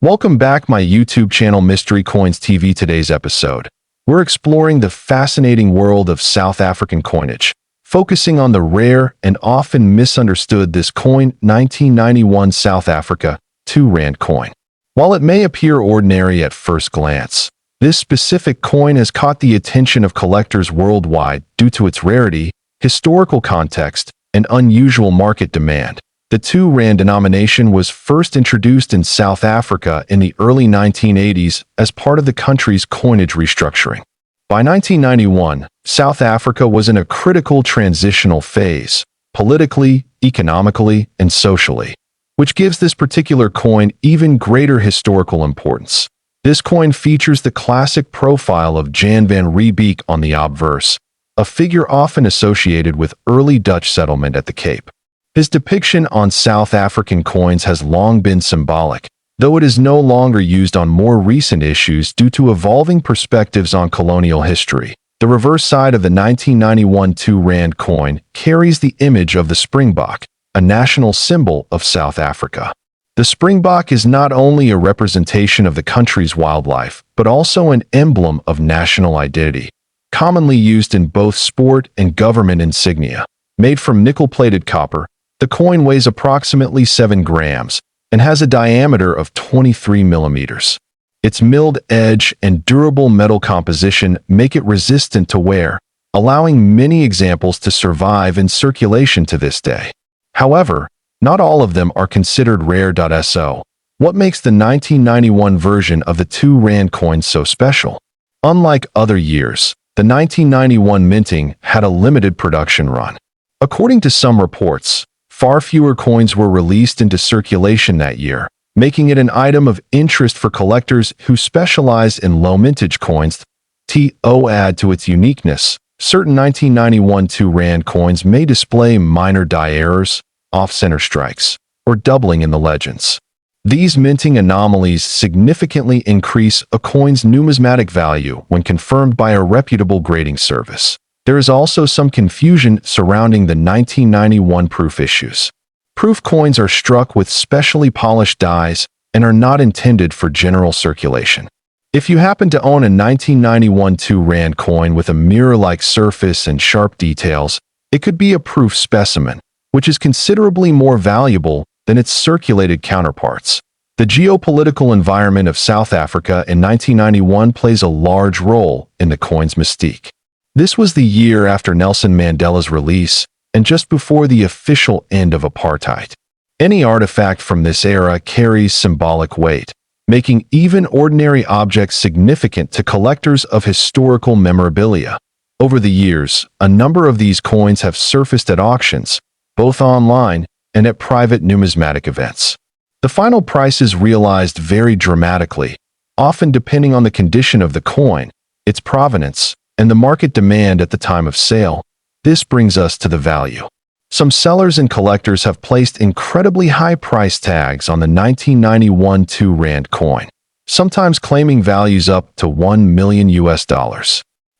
Welcome back my YouTube channel Mystery Coins TV. Today's episode, we're exploring the fascinating world of South African coinage, focusing on the rare and often misunderstood this coin 1991 South Africa 2 Rand coin. While it may appear ordinary at first glance, this specific coin has caught the attention of collectors worldwide due to its rarity, historical context, and unusual market demand. The 2 Rand denomination was first introduced in South Africa in the early 1980s as part of the country's coinage restructuring. By 1991, South Africa was in a critical transitional phase, politically, economically, and socially, which gives this particular coin even greater historical importance. This coin features the classic profile of Jan van Riebeeck on the obverse, a figure often associated with early Dutch settlement at the Cape. His depiction on South African coins has long been symbolic, though it is no longer used on more recent issues due to evolving perspectives on colonial history. The reverse side of the 1991 2 Rand coin carries the image of the springbok, a national symbol of South Africa. The springbok is not only a representation of the country's wildlife, but also an emblem of national identity, commonly used in both sport and government insignia. Made from nickel-plated copper, the coin weighs approximately 7 grams and has a diameter of 23 millimeters. Its milled edge and durable metal composition make it resistant to wear, allowing many examples to survive in circulation to this day. However, not all of them are considered rare. So, what makes the 1991 version of the 2 Rand coin so special? Unlike other years, the 1991 minting had a limited production run. According to some reports, far fewer coins were released into circulation that year, making it an item of interest for collectors who specialize in low mintage coins. To add to its uniqueness, certain 1991 2 Rand coins may display minor die errors, off-center strikes, or doubling in the legends. These minting anomalies significantly increase a coin's numismatic value when confirmed by a reputable grading service. There is also some confusion surrounding the 1991 proof issues. Proof coins are struck with specially polished dies and are not intended for general circulation. If you happen to own a 1991 2 Rand coin with a mirror-like surface and sharp details, it could be a proof specimen, which is considerably more valuable than its circulated counterparts. The geopolitical environment of South Africa in 1991 plays a large role in the coin's mystique. This was the year after Nelson Mandela's release and just before the official end of apartheid. Any artifact from this era carries symbolic weight, making even ordinary objects significant to collectors of historical memorabilia. Over the years, a number of these coins have surfaced at auctions, both online and at private numismatic events. The final prices realized vary dramatically, often depending on the condition of the coin, its provenance, and the market demand at the time of sale. This brings us to the value. Some sellers and collectors have placed incredibly high price tags on the 1991 2 Rand coin, sometimes claiming values up to $1 million.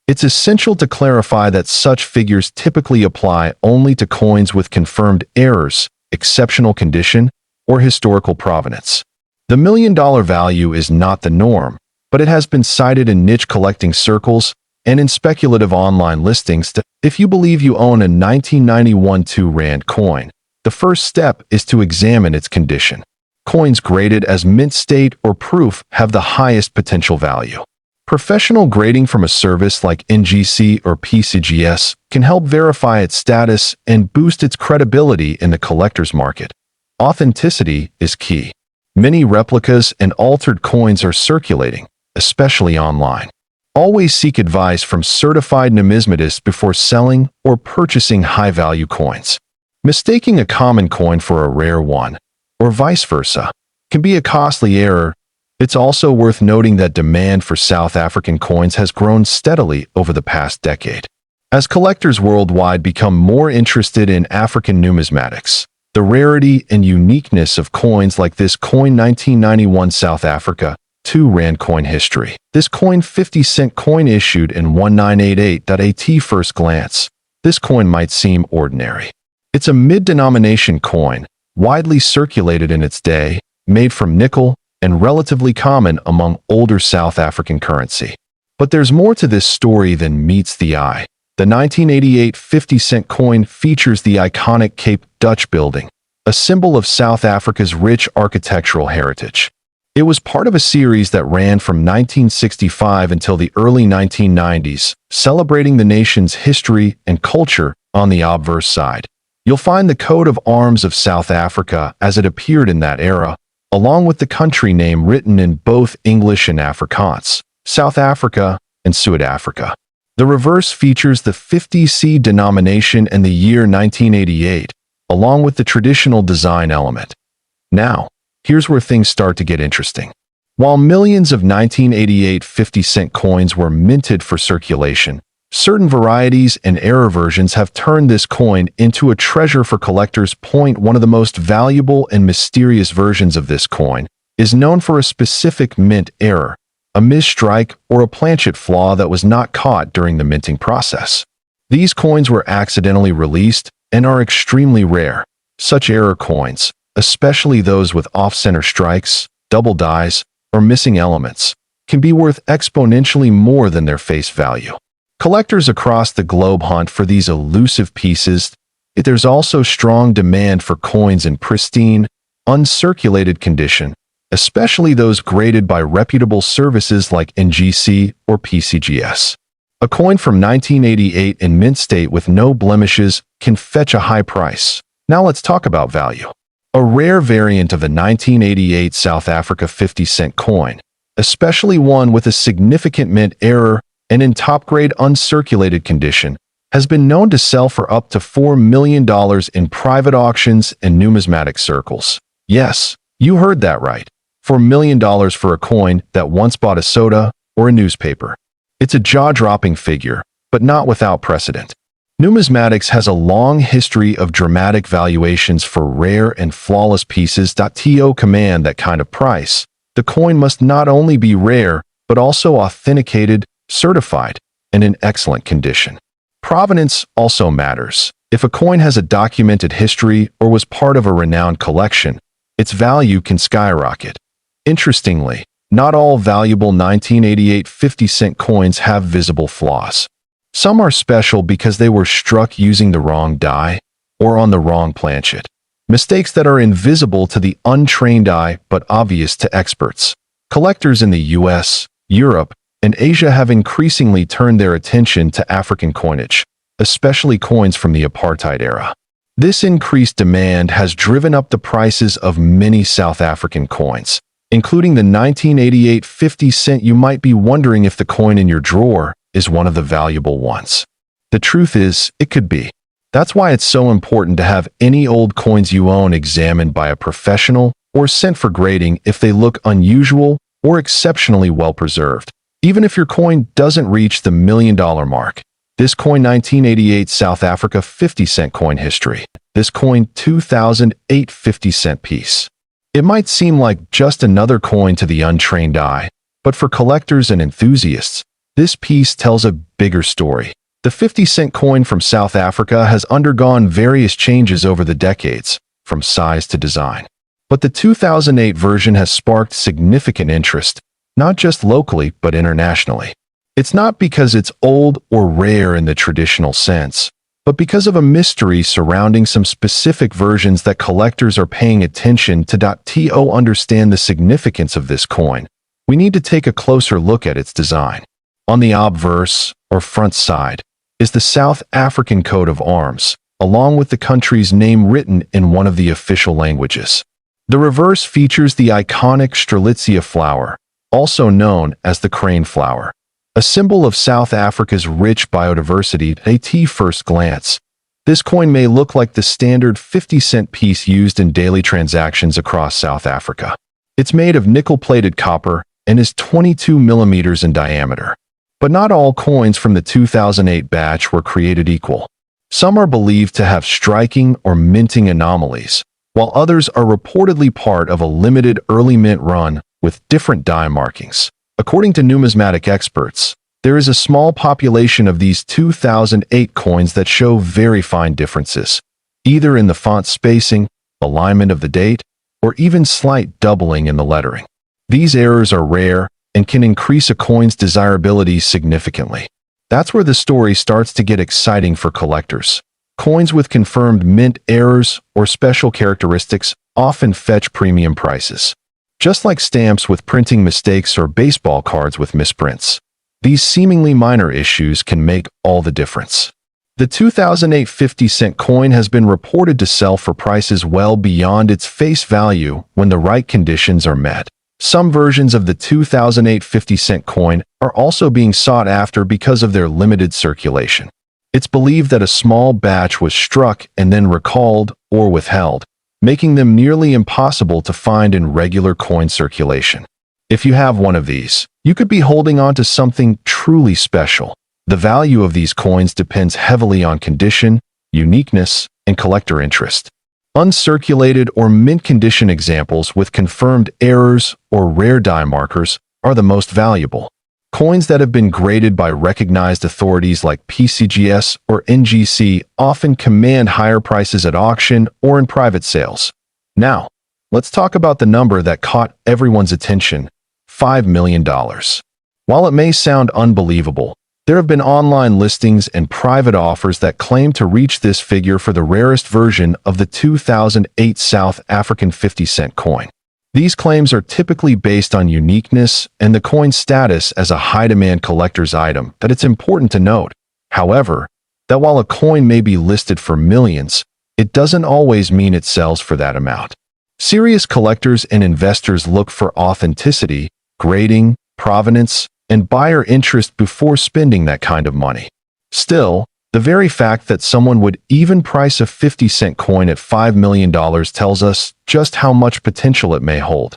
It's essential to clarify that such figures typically apply only to coins with confirmed errors, exceptional condition, or historical provenance. The $1 million value is not the norm, but it has been cited in niche collecting circles and in speculative online listings. If you believe you own a 1991 2 Rand coin, the first step is to examine its condition. Coins graded as mint state or proof have the highest potential value. Professional grading from a service like NGC or PCGS can help verify its status and boost its credibility in the collector's market. Authenticity is key. Many replicas and altered coins are circulating, especially online. Always seek advice from certified numismatists before selling or purchasing high-value coins. Mistaking a common coin for a rare one, or vice versa, can be a costly error. It's also worth noting that demand for South African coins has grown steadily over the past decade. As collectors worldwide become more interested in African numismatics, the rarity and uniqueness of coins like this coin 1991 South Africa 2 Rand coin history. This coin 50-cent coin issued in 1988. At first glance, this coin might seem ordinary. It's a mid-denomination coin, widely circulated in its day, made from nickel and relatively common among older South African currency. But there's more to this story than meets the eye. The 1988 50-cent coin features the iconic Cape Dutch building, a symbol of South Africa's rich architectural heritage. It was part of a series that ran from 1965 until the early 1990s, celebrating the nation's history and culture on the obverse side. You'll find the coat of arms of South Africa as it appeared in that era, along with the country name written in both English and Afrikaans, South Africa and Suid-Afrika. The reverse features the 50C denomination and the year 1988, along with the traditional design element. Now, here's where things start to get interesting. While millions of 1988 50-cent coins were minted for circulation, certain varieties and error versions have turned this coin into a treasure for collectors. One of the most valuable and mysterious versions of this coin is known for a specific mint error, a misstrike, or a planchet flaw that was not caught during the minting process. These coins were accidentally released and are extremely rare. Such error coins, especially those with off-center strikes, double dies, or missing elements, can be worth exponentially more than their face value. Collectors across the globe hunt for these elusive pieces. There's also strong demand for coins in pristine, uncirculated condition, especially those graded by reputable services like NGC or PCGS. A coin from 1988 in mint state with no blemishes can fetch a high price. Now let's talk about value. A rare variant of the 1988 South Africa 50-cent coin, especially one with a significant mint error and in top-grade uncirculated condition, has been known to sell for up to $4 million in private auctions and numismatic circles. Yes, you heard that right. $4 million for a coin that once bought a soda or a newspaper. It's a jaw-dropping figure, but not without precedent. Numismatics has a long history of dramatic valuations for rare and flawless pieces. To command that kind of price, the coin must not only be rare, but also authenticated, certified, and in excellent condition. Provenance also matters. If a coin has a documented history or was part of a renowned collection, its value can skyrocket. Interestingly, not all valuable 1988 50-cent coins have visible flaws. Some are special because they were struck using the wrong die or on the wrong planchet. Mistakes that are invisible to the untrained eye but obvious to experts. Collectors in the US, Europe, and Asia have increasingly turned their attention to African coinage, especially coins from the apartheid era. This increased demand has driven up the prices of many South African coins, including the 1988 50-cent. You might be wondering if the coin in your drawer is one of the valuable ones. The truth is, it could be. That's why it's so important to have any old coins you own examined by a professional or sent for grading if they look unusual or exceptionally well preserved. Even if your coin doesn't reach the $1 million mark. This coin 1988 South Africa 50-cent coin history. This coin 2008 50-cent piece. It might seem like just another coin to the untrained eye, but for collectors and enthusiasts, this piece tells a bigger story. The 50-cent coin from South Africa has undergone various changes over the decades, from size to design. But the 2008 version has sparked significant interest, not just locally but internationally. It's not because it's old or rare in the traditional sense, but because of a mystery surrounding some specific versions that collectors are paying attention to. To understand the significance of this coin, we need to take a closer look at its design. On the obverse, or front side, is the South African coat of arms, along with the country's name written in one of the official languages. The reverse features the iconic Strelitzia flower, also known as the crane flower, a symbol of South Africa's rich biodiversity. At first glance, this coin may look like the standard 50-cent piece used in daily transactions across South Africa. It's made of nickel-plated copper and is 22 millimeters in diameter. But not all coins from the 2008 batch were created equal. Some are believed to have striking or minting anomalies, while others are reportedly part of a limited early mint run with different die markings. According to numismatic experts, there is a small population of these 2008 coins that show very fine differences, either in the font spacing, alignment of the date, or even slight doubling in the lettering. These errors are rare and can increase a coin's desirability significantly. That's where the story starts to get exciting for collectors. Coins with confirmed mint errors or special characteristics often fetch premium prices. Just like stamps with printing mistakes or baseball cards with misprints, these seemingly minor issues can make all the difference. The 2008 50-cent coin has been reported to sell for prices well beyond its face value when the right conditions are met. Some versions of the 2008 50-cent coin are also being sought after because of their limited circulation. It's believed that a small batch was struck and then recalled or withheld, making them nearly impossible to find in regular coin circulation. If you have one of these, you could be holding on to something truly special. The value of these coins depends heavily on condition, uniqueness, and collector interest. Uncirculated or mint condition examples with confirmed errors or rare die markers are the most valuable. Coins that have been graded by recognized authorities like PCGS or NGC often command higher prices at auction or in private sales. Now, let's talk about the number that caught everyone's attention: $5 million. While it may sound unbelievable, there have been online listings and private offers that claim to reach this figure for the rarest version of the 2008 South African 50-cent coin. These claims are typically based on uniqueness and the coin's status as a high-demand collector's item. That it's important to note, however, that while a coin may be listed for millions, it doesn't always mean it sells for that amount. Serious collectors and investors look for authenticity, grading, provenance, and buyer interest before spending that kind of money. Still, the very fact that someone would even price a 50-cent coin at $5 million tells us just how much potential it may hold.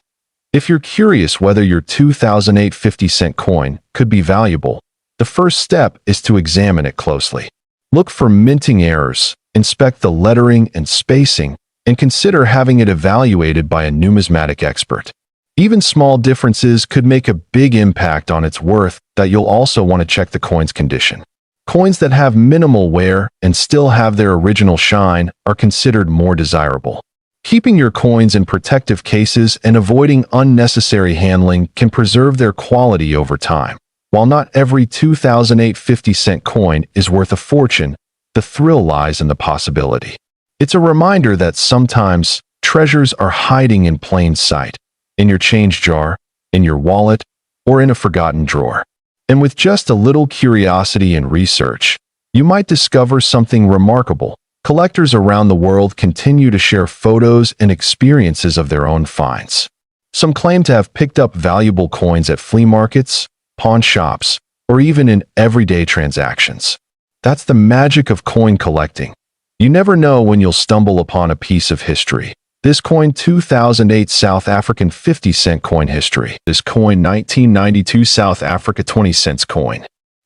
If you're curious whether your 2008 50-cent coin could be valuable, the first step is to examine it closely. Look for minting errors, inspect the lettering and spacing, and consider having it evaluated by a numismatic expert. Even small differences could make a big impact on its worth. That you'll also want to check the coin's condition. Coins that have minimal wear and still have their original shine are considered more desirable. Keeping your coins in protective cases and avoiding unnecessary handling can preserve their quality over time. While not every 2008 50-cent coin is worth a fortune, the thrill lies in the possibility. It's a reminder that sometimes treasures are hiding in plain sight, in your change jar, in your wallet, or in a forgotten drawer. And with just a little curiosity and research, you might discover something remarkable. Collectors around the world continue to share photos and experiences of their own finds. Some claim to have picked up valuable coins at flea markets, pawn shops, or even in everyday transactions. That's the magic of coin collecting. You never know when you'll stumble upon a piece of history. This coin 2008 South African 50-cent coin history. This coin 1992 South Africa 20 cents coin.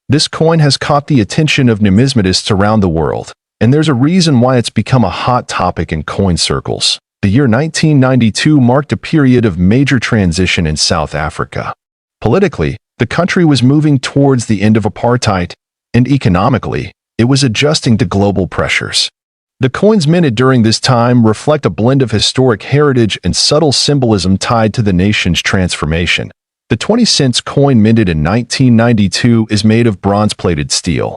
This coin has caught the attention of numismatists around the world, and there's a reason why it's become a hot topic in coin circles. The year 1992 marked a period of major transition in South Africa. Politically, the country was moving towards the end of apartheid, and economically, it was adjusting to global pressures. The coins minted during this time reflect a blend of historic heritage and subtle symbolism tied to the nation's transformation. The 20 cents coin minted in 1992 is made of bronze-plated steel,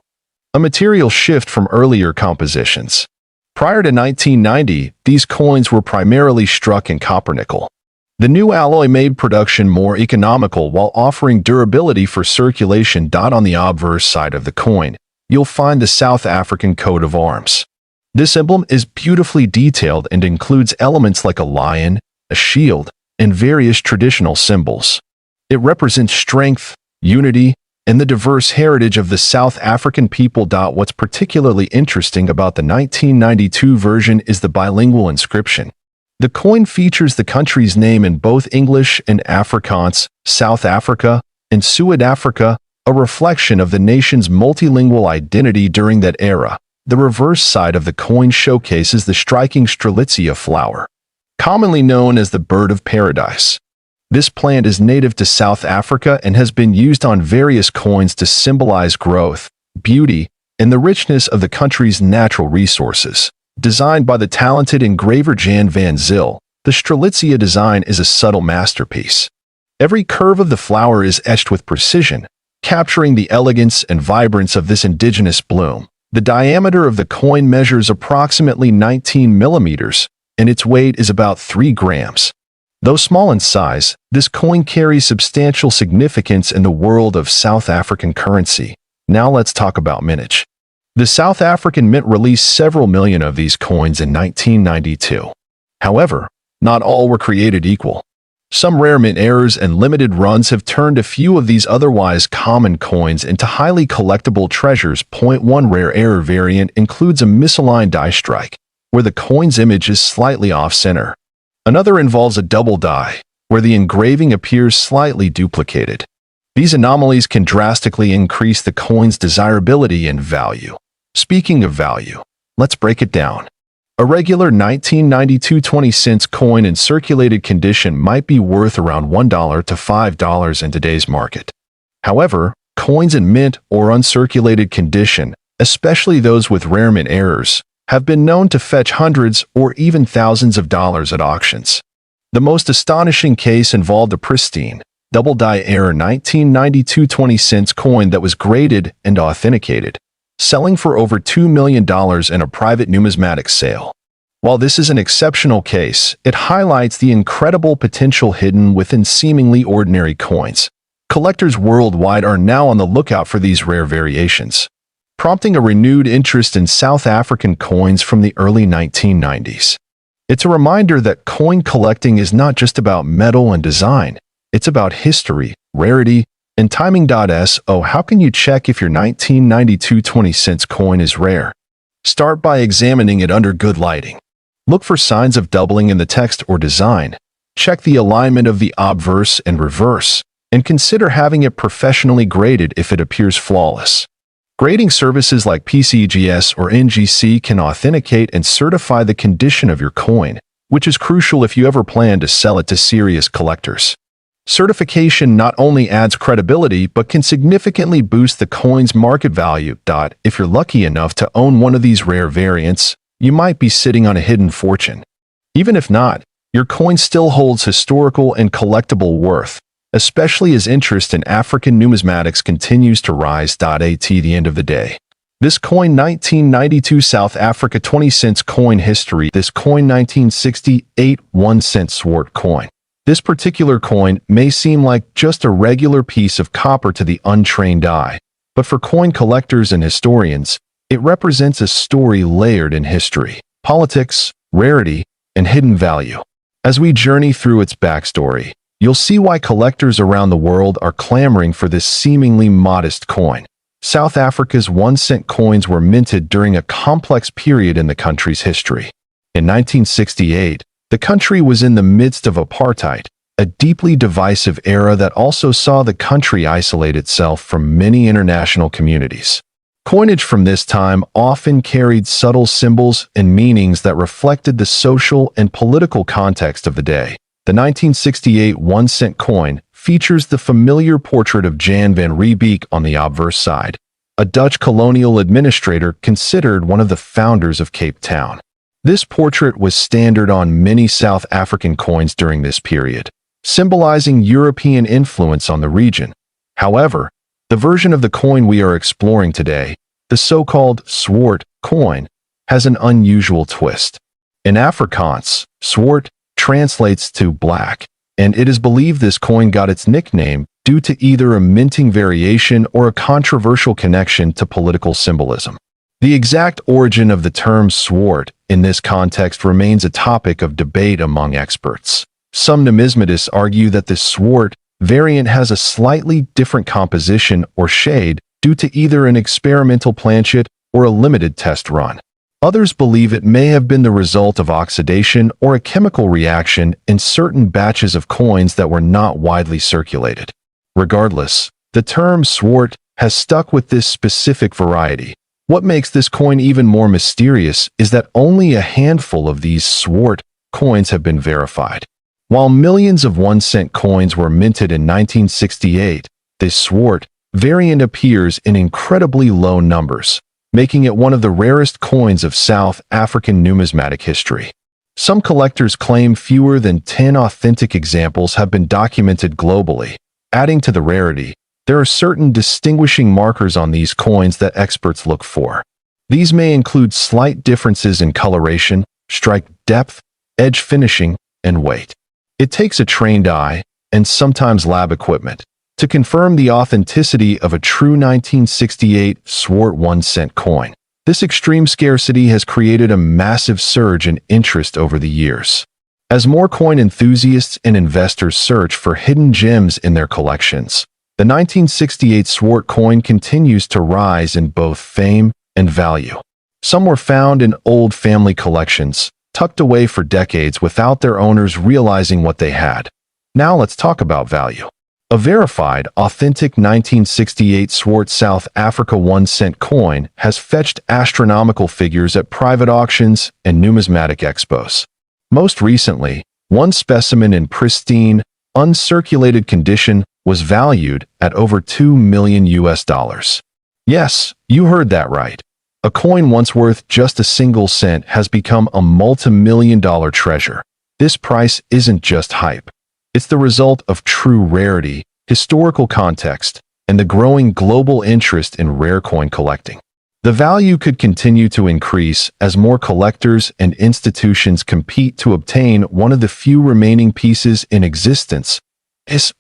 a material shift from earlier compositions. Prior to 1990, these coins were primarily struck in copper-nickel. The new alloy made production more economical while offering durability for circulation. On the obverse side of the coin, you'll find the South African coat of arms. This emblem is beautifully detailed and includes elements like a lion, a shield, and various traditional symbols. It represents strength, unity, and the diverse heritage of the South African people. What's particularly interesting about the 1992 version is the bilingual inscription. The coin features the country's name in both English and Afrikaans, South Africa, and Suid-Afrika, a reflection of the nation's multilingual identity during that era. The reverse side of the coin showcases the striking strelitzia flower, commonly known as the bird of paradise. This plant is native to South Africa and has been used on various coins to symbolize growth, beauty, and the richness of the country's natural resources. Designed by the talented engraver Jan van Zyl, the strelitzia design is a subtle masterpiece. Every curve of the flower is etched with precision, capturing the elegance and vibrance of this indigenous bloom. The diameter of the coin measures approximately 19 millimeters, and its weight is about 3 grams. Though small in size, this coin carries substantial significance in the world of South African currency. Now let's talk about mintage. The South African Mint released several million of these coins in 1992. However, not all were created equal. Some rare mint errors and limited runs have turned a few of these otherwise common coins into highly collectible treasures. One rare error variant includes a misaligned die strike, where the coin's image is slightly off-center. Another involves a double die, where the engraving appears slightly duplicated. These anomalies can drastically increase the coin's desirability and value. Speaking of value, let's break it down. A regular 1992 20-cent coin in circulated condition might be worth around $1 to $5 in today's market. However, coins in mint or uncirculated condition, especially those with rare mint errors, have been known to fetch hundreds or even thousands of dollars at auctions. The most astonishing case involved a pristine, double-die error 1992 20-cent coin that was graded and authenticated, selling for over $2 million in a private numismatic sale. While this is an exceptional case, it highlights the incredible potential hidden within seemingly ordinary coins. Collectors worldwide are now on the lookout for these rare variations, prompting a renewed interest in South African coins from the early 1990s. It's a reminder that coin collecting is not just about metal and design, it's about history, rarity, and timing. So how can you check if your 1992 20-cent coin is rare? Start by examining it under good lighting. Look for signs of doubling in the text or design. Check the alignment of the obverse and reverse, and consider having it professionally graded if it appears flawless. Grading services like PCGS or NGC can authenticate and certify the condition of your coin, which is crucial if you ever plan to sell it to serious collectors. Certification not only adds credibility but can significantly boost the coin's market value. If you're lucky enough to own one of these rare variants, you might be sitting on a hidden fortune. Even if not, your coin still holds historical and collectible worth, especially as interest in African numismatics continues to rise. At the end of the day, this coin 1992 South Africa 20-cent coin history. This coin 1968 1-cent swart coin. This particular coin may seem like just a regular piece of copper to the untrained eye, but for coin collectors and historians, it represents a story layered in history, politics, rarity, and hidden value. As we journey through its backstory, you'll see why collectors around the world are clamoring for this seemingly modest coin. South Africa's 1-cent coins were minted during a complex period in the country's history. In 1968, the country was in the midst of apartheid, a deeply divisive era that also saw the country isolate itself from many international communities. Coinage from this time often carried subtle symbols and meanings that reflected the social and political context of the day. The 1968 1-cent coin features the familiar portrait of Jan van Riebeeck on the obverse side, a Dutch colonial administrator considered one of the founders of Cape Town. This portrait was standard on many South African coins during this period, symbolizing European influence on the region. However, the version of the coin we are exploring today, the so-called swart coin, has an unusual twist. In Afrikaans, swart translates to black, and it is believed this coin got its nickname due to either a minting variation or a controversial connection to political symbolism. The exact origin of the term swart in this context remains a topic of debate among experts. Some numismatists argue that the swart variant has a slightly different composition or shade due to either an experimental planchet or a limited test run. Others believe it may have been the result of oxidation or a chemical reaction in certain batches of coins that were not widely circulated. Regardless, the term swart has stuck with this specific variety. What makes this coin even more mysterious is that only a handful of these swart coins have been verified. While millions of 1-cent coins were minted in 1968, this swart variant appears in incredibly low numbers, making it one of the rarest coins of South African numismatic history. Some collectors claim fewer than 10 authentic examples have been documented globally. Adding to the rarity, there are certain distinguishing markers on these coins that experts look for. These may include slight differences in coloration, strike depth, edge finishing, and weight. It takes a trained eye, and sometimes lab equipment, to confirm the authenticity of a true 1968 swart 1-cent coin. This extreme scarcity has created a massive surge in interest over the years. As more coin enthusiasts and investors search for hidden gems in their collections, the 1968 swart coin continues to rise in both fame and value. Some were found in old family collections, tucked away for decades without their owners realizing what they had. Now let's talk about value. A verified, authentic 1968 swart South Africa 1-cent coin has fetched astronomical figures at private auctions and numismatic expos. Most recently, one specimen in pristine, uncirculated condition was valued at over $2 million. Yes, you heard that right. A coin once worth just a single cent has become a multi-million-dollar treasure. This price isn't just hype. It's the result of true rarity, historical context, and the growing global interest in rare coin collecting. The value could continue to increase as more collectors and institutions compete to obtain one of the few remaining pieces in existence.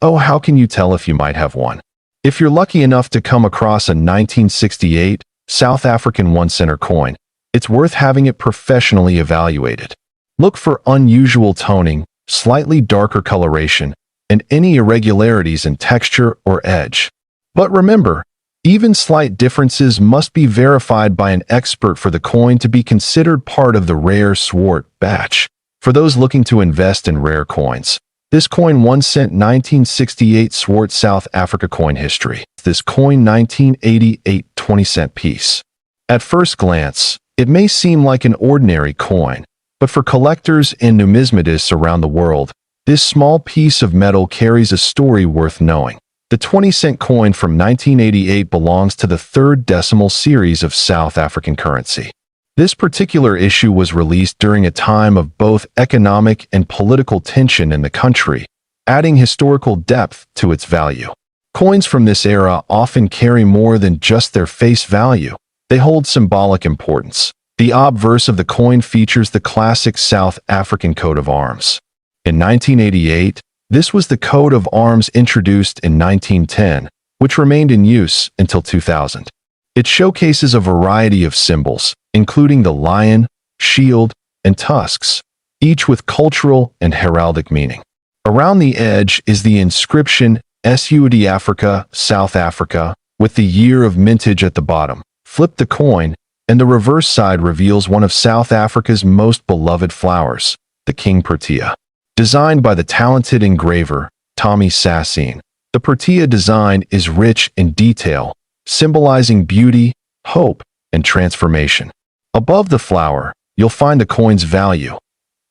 How can you tell if you might have one? If you're lucky enough to come across a 1968 South African 1-center coin, it's worth having it professionally evaluated. Look for unusual toning, slightly darker coloration, and any irregularities in texture or edge. But remember, even slight differences must be verified by an expert for the coin to be considered part of the rare swart batch. For those looking to invest in rare coins, this coin 1-cent 1968 swart South Africa coin history. This coin 1988 20-cent piece. At first glance, it may seem like an ordinary coin, but for collectors and numismatists around the world, this small piece of metal carries a story worth knowing. The 20-cent coin from 1988 belongs to the third decimal series of South African currency. This particular issue was released during a time of both economic and political tension in the country, adding historical depth to its value. Coins from this era often carry more than just their face value. They hold symbolic importance. The obverse of the coin features the classic South African coat of arms. In 1988, this was the coat of arms introduced in 1910, which remained in use until 2000. It showcases a variety of symbols, including the lion, shield, and tusks, each with cultural and heraldic meaning. Around the edge is the inscription SUD Africa, South Africa, with the year of mintage at the bottom. Flip the coin, and the reverse side reveals one of South Africa's most beloved flowers, the King Protea. Designed by the talented engraver, Tommy Sassine, the Protea design is rich in detail, symbolizing beauty, hope, and transformation. Above the flower, you'll find the coin's value.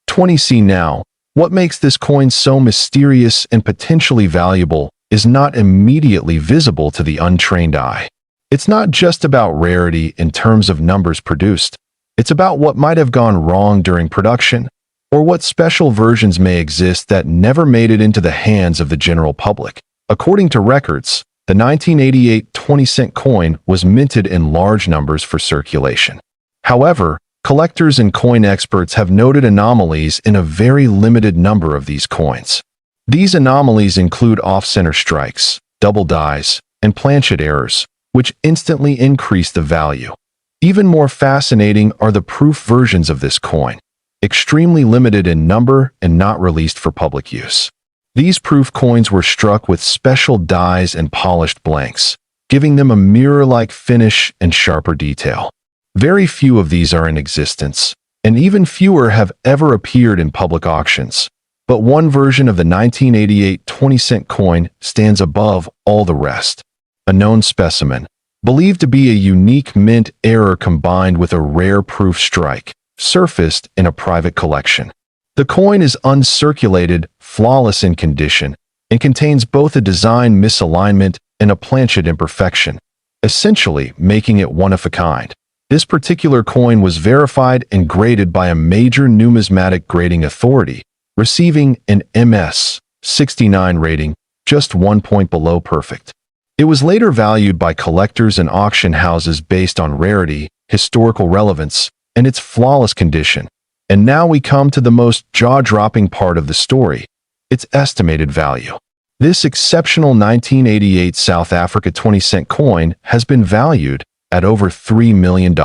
20C now, what makes this coin so mysterious and potentially valuable is not immediately visible to the untrained eye. It's not just about rarity in terms of numbers produced. It's about what might have gone wrong during production, or what special versions may exist that never made it into the hands of the general public. According to records, the 1988 20-cent coin was minted in large numbers for circulation. However, collectors and coin experts have noted anomalies in a very limited number of these coins. These anomalies include off-center strikes, double dies, and planchet errors, which instantly increase the value. Even more fascinating are the proof versions of this coin, extremely limited in number and not released for public use. These proof coins were struck with special dies and polished blanks, giving them a mirror-like finish and sharper detail. Very few of these are in existence, and even fewer have ever appeared in public auctions. But one version of the 1988 20-cent coin stands above all the rest. A known specimen, believed to be a unique mint error combined with a rare proof strike, surfaced in a private collection. The coin is uncirculated, flawless in condition, and contains both a design misalignment and a planchet imperfection, essentially making it one of a kind. This particular coin was verified and graded by a major numismatic grading authority, receiving an MS 69 rating, just 1 point below perfect. It was later valued by collectors and auction houses based on rarity, historical relevance, and its flawless condition. And now we come to the most jaw-dropping part of the story, its estimated value. This exceptional 1988 South Africa 20-cent coin has been valued at over $3 million.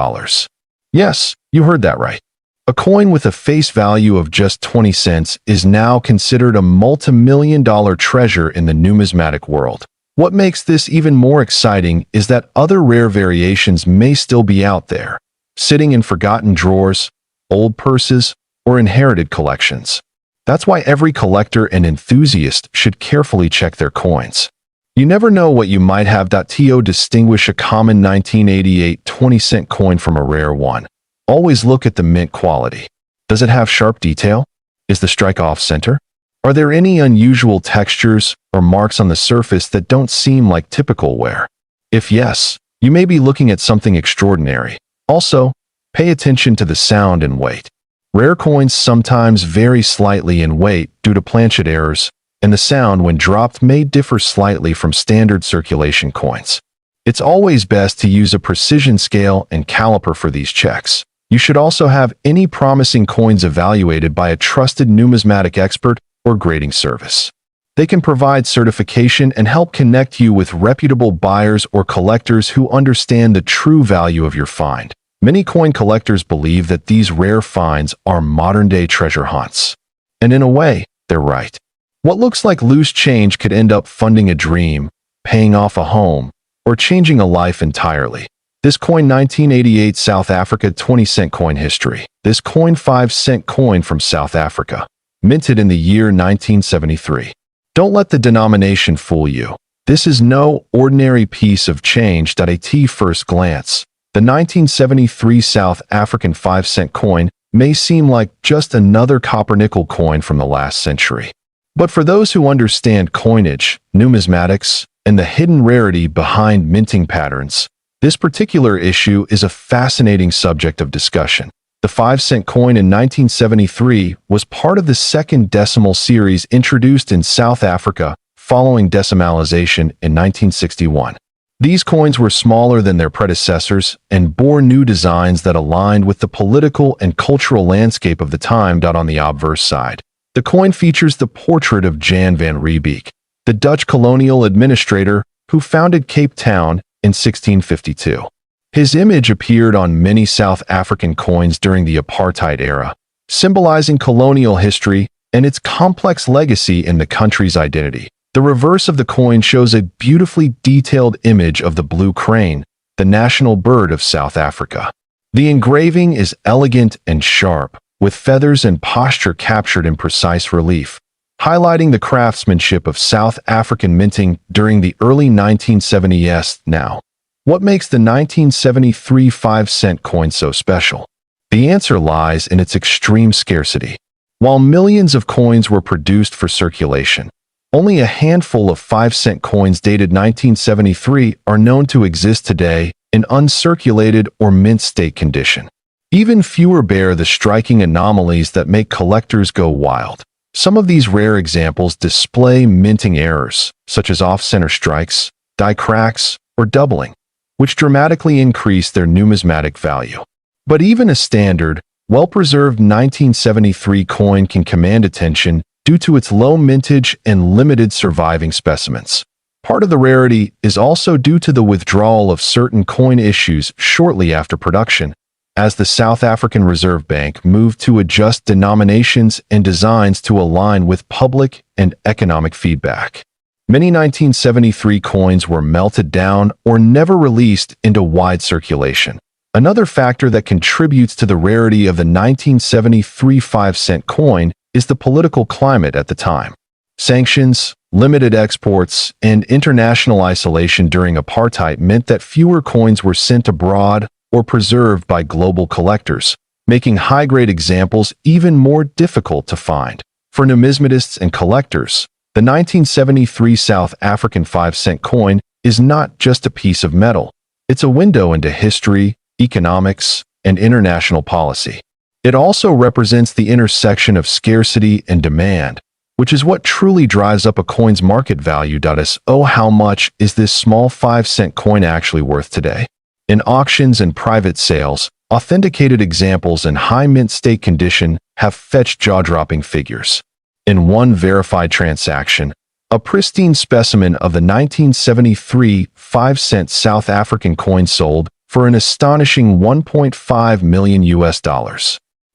Yes, you heard that right. A coin with a face value of just 20 cents is now considered a multi-million-dollar treasure in the numismatic world. What makes this even more exciting is that other rare variations may still be out there, sitting in forgotten drawers, old purses, or inherited collections. That's why every collector and enthusiast should carefully check their coins. You never know what you might have to distinguish a common 1988 20-cent coin from a rare one. Always look at the mint quality. Does it have sharp detail? Is the strike off-center? Are there any unusual textures or marks on the surface that don't seem like typical wear? If yes, you may be looking at something extraordinary. Also, pay attention to the sound and weight. Rare coins sometimes vary slightly in weight due to planchet errors, and the sound when dropped may differ slightly from standard circulation coins. It's always best to use a precision scale and caliper for these checks. You should also have any promising coins evaluated by a trusted numismatic expert or grading service. They can provide certification and help connect you with reputable buyers or collectors who understand the true value of your find. Many coin collectors believe that these rare finds are modern-day treasure hunts. And in a way, they're right. What looks like loose change could end up funding a dream, paying off a home, or changing a life entirely. This coin 1988 South Africa 20-cent coin history. This coin 5-cent coin from South Africa, minted in the year 1973. Don't let the denomination fool you. This is no ordinary piece of change at first glance. The 1973 South African 5-cent coin may seem like just another copper-nickel coin from the last century. But for those who understand coinage, numismatics, and the hidden rarity behind minting patterns, this particular issue is a fascinating subject of discussion. The 5-cent coin in 1973 was part of the second decimal series introduced in South Africa following decimalization in 1961. These coins were smaller than their predecessors and bore new designs that aligned with the political and cultural landscape of the time. On the obverse side, the coin features the portrait of Jan van Riebeeck, the Dutch colonial administrator who founded Cape Town in 1652. His image appeared on many South African coins during the apartheid era, symbolizing colonial history and its complex legacy in the country's identity. The reverse of the coin shows a beautifully detailed image of the blue crane, the national bird of South Africa. The engraving is elegant and sharp, with feathers and posture captured in precise relief, highlighting the craftsmanship of South African minting during the early 1970s. Now, what makes the 1973 5-cent coin so special? The answer lies in its extreme scarcity. While millions of coins were produced for circulation, only a handful of 5-cent coins dated 1973 are known to exist today in uncirculated or mint state condition. Even fewer bear the striking anomalies that make collectors go wild. Some of these rare examples display minting errors, such as off-center strikes, die cracks, or doubling, which dramatically increase their numismatic value. But even a standard, well-preserved 1973 coin can command attention due to its low mintage and limited surviving specimens. Part of the rarity is also due to the withdrawal of certain coin issues shortly after production, as the South African Reserve Bank moved to adjust denominations and designs to align with public and economic feedback. Many 1973 coins were melted down or never released into wide circulation. Another factor that contributes to the rarity of the 1973 5-cent coin is the political climate at the time. Sanctions, limited exports, and international isolation during apartheid meant that fewer coins were sent abroad or preserved by global collectors, making high-grade examples even more difficult to find. For numismatists and collectors, the 1973 South African 5-cent coin is not just a piece of metal. It's a window into history, economics, and international policy. It also represents the intersection of scarcity and demand, which is what truly drives up a coin's market value. So how much is this small 5-cent coin actually worth today? In auctions and private sales, authenticated examples in high mint state condition have fetched jaw-dropping figures. In one verified transaction, a pristine specimen of the 1973 5-cent South African coin sold for an astonishing $1.5 million.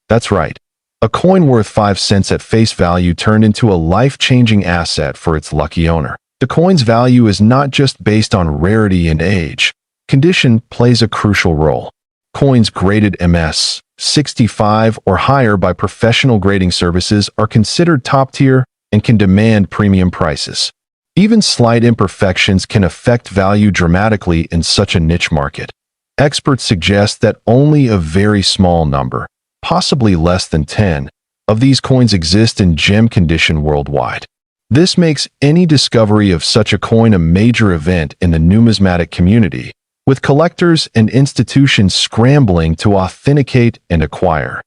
That's right. A coin worth 5 cents at face value turned into a life-changing asset for its lucky owner. The coin's value is not just based on rarity and age. Condition plays a crucial role. Coins graded MS 65 or higher by professional grading services are considered top-tier and can demand premium prices. Even slight imperfections can affect value dramatically in such a niche market. Experts suggest that only a very small number, possibly less than 10, of these coins exist in gem condition worldwide. This makes any discovery of such a coin a major event in the numismatic community, with collectors and institutions scrambling to authenticate and acquire.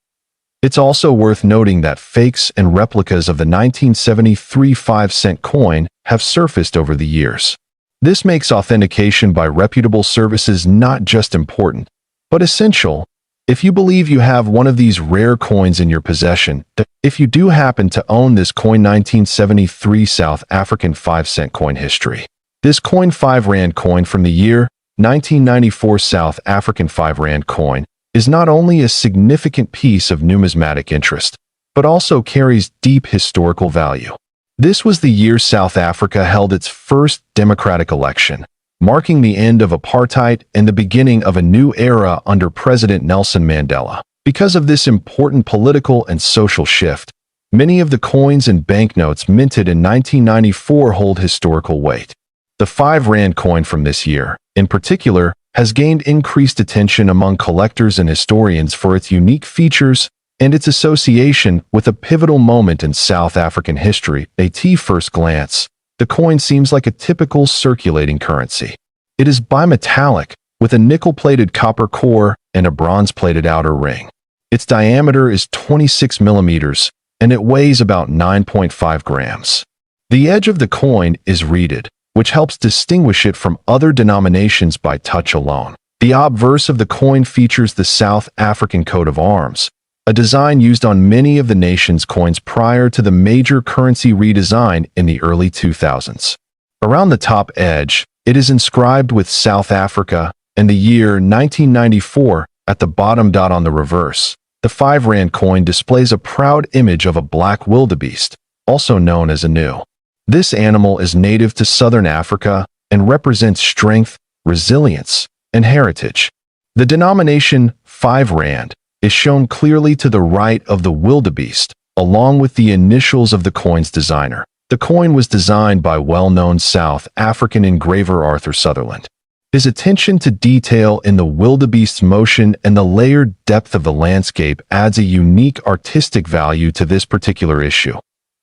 It's also worth noting that fakes and replicas of the 1973 5-cent coin have surfaced over the years. This makes authentication by reputable services not just important, but essential. If you believe you have one of these rare coins in your possession, if you do happen to own this coin 1973 South African 5-cent coin history. This coin 5 Rand coin from the year 1994 South African 5 Rand coin is not only a significant piece of numismatic interest, but also carries deep historical value. This was the year South Africa held its first democratic election, marking the end of apartheid and the beginning of a new era under President Nelson Mandela. Because of this important political and social shift, many of the coins and banknotes minted in 1994 hold historical weight. The 5 Rand coin from this year, in particular, has gained increased attention among collectors and historians for its unique features and its association with a pivotal moment in South African history. At first glance, the coin seems like a typical circulating currency. It is bimetallic, with a nickel-plated copper core and a bronze-plated outer ring. Its diameter is 26 millimeters, and it weighs about 9.5 grams. The edge of the coin is reeded, which helps distinguish it from other denominations by touch alone. The obverse of the coin features the South African coat of arms, a design used on many of the nation's coins prior to the major currency redesign in the early 2000s. Around the top edge, it is inscribed with South Africa and the year 1994 at the bottom. On the reverse, the 5 Rand coin displays a proud image of a black wildebeest, also known as a gnu. This animal is native to southern Africa and represents strength, resilience, and heritage. The denomination 5 Rand is shown clearly to the right of the wildebeest, along with the initials of the coin's designer. The coin was designed by well-known South African engraver Arthur Sutherland. His attention to detail in the wildebeest's motion and the layered depth of the landscape adds a unique artistic value to this particular issue.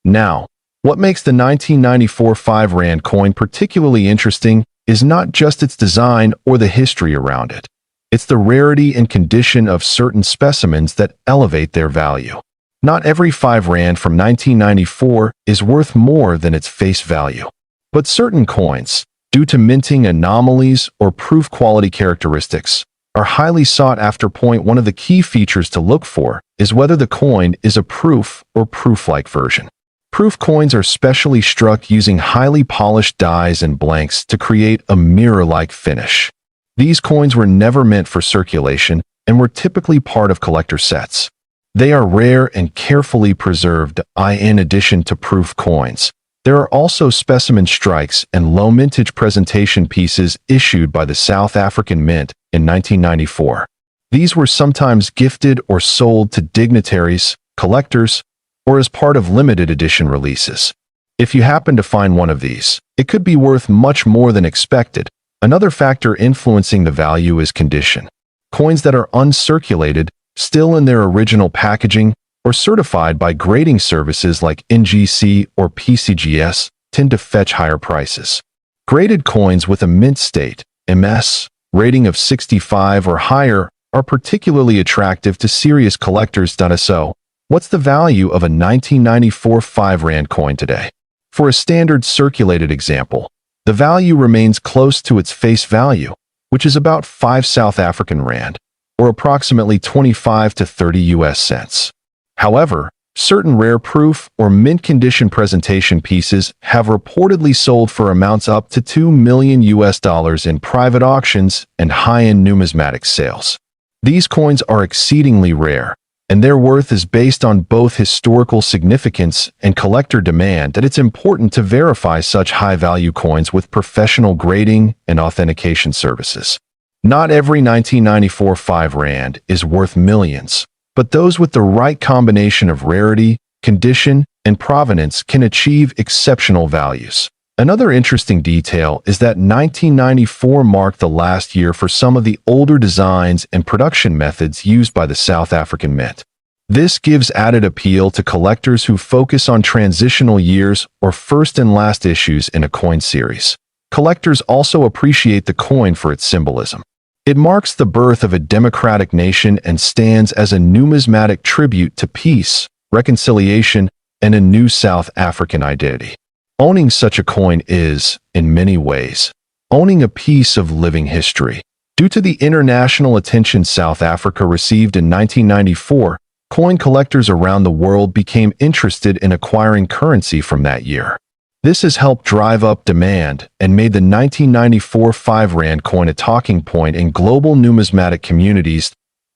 Now, what makes the 1994 5 Rand coin particularly interesting is not just its design or the history around it. It's the rarity and condition of certain specimens that elevate their value. Not every 5 Rand from 1994 is worth more than its face value. But certain coins, due to minting anomalies or proof quality characteristics, are highly sought after. One of the key features to look for is whether the coin is a proof or proof-like version. Proof coins are specially struck using highly polished dies and blanks to create a mirror-like finish. These coins were never meant for circulation and were typically part of collector sets. They are rare and carefully preserved. In addition to proof coins, there are also specimen strikes and low mintage presentation pieces issued by the South African Mint in 1994. These were sometimes gifted or sold to dignitaries, collectors, or as part of limited edition releases. If you happen to find one of these, it could be worth much more than expected. Another factor influencing the value is condition. Coins that are uncirculated, still in their original packaging, or certified by grading services like NGC or PCGS, tend to fetch higher prices. Graded coins with a mint state, MS, rating of 65 or higher are particularly attractive to serious collectors. So, what's the value of a 1994 5 Rand coin today? For a standard circulated example, the value remains close to its face value, which is about 5 South African Rand, or approximately 25 to 30 US cents. However, certain rare proof or mint condition presentation pieces have reportedly sold for amounts up to $2 million in private auctions and high-end numismatic sales. These coins are exceedingly rare, and their worth is based on both historical significance and collector demand that it's important to verify such high-value coins with professional grading and authentication services. Not every 1994 5 Rand is worth millions, but those with the right combination of rarity, condition, and provenance can achieve exceptional values. Another interesting detail is that 1994 marked the last year for some of the older designs and production methods used by the South African Mint. This gives added appeal to collectors who focus on transitional years or first and last issues in a coin series. Collectors also appreciate the coin for its symbolism. It marks the birth of a democratic nation and stands as a numismatic tribute to peace, reconciliation, and a new South African identity. Owning such a coin is, in many ways, owning a piece of living history. Due to the international attention South Africa received in 1994, coin collectors around the world became interested in acquiring currency from that year. This has helped drive up demand and made the 1994 5 Rand coin a talking point in global numismatic communities.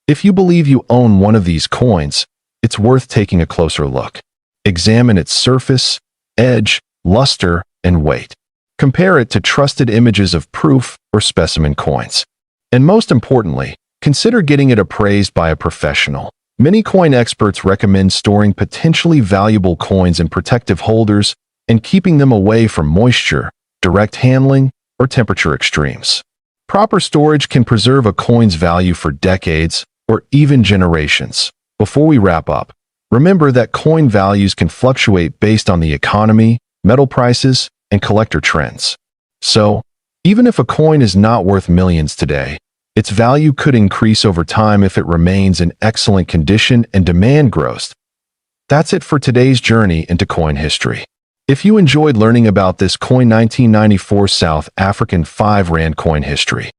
If you believe you own one of these coins, it's worth taking a closer look. Examine its surface, edge, luster, and weight. Compare it to trusted images of proof or specimen coins. And most importantly, consider getting it appraised by a professional. Many coin experts recommend storing potentially valuable coins in protective holders and keeping them away from moisture, direct handling, or temperature extremes. Proper storage can preserve a coin's value for decades or even generations. Before we wrap up, remember that coin values can fluctuate based on the economy, metal prices, and collector trends. So, even if a coin is not worth millions today, its value could increase over time if it remains in excellent condition and demand grows. That's it for today's journey into coin history. If you enjoyed learning about this coin 1994 South African 5 Rand coin history,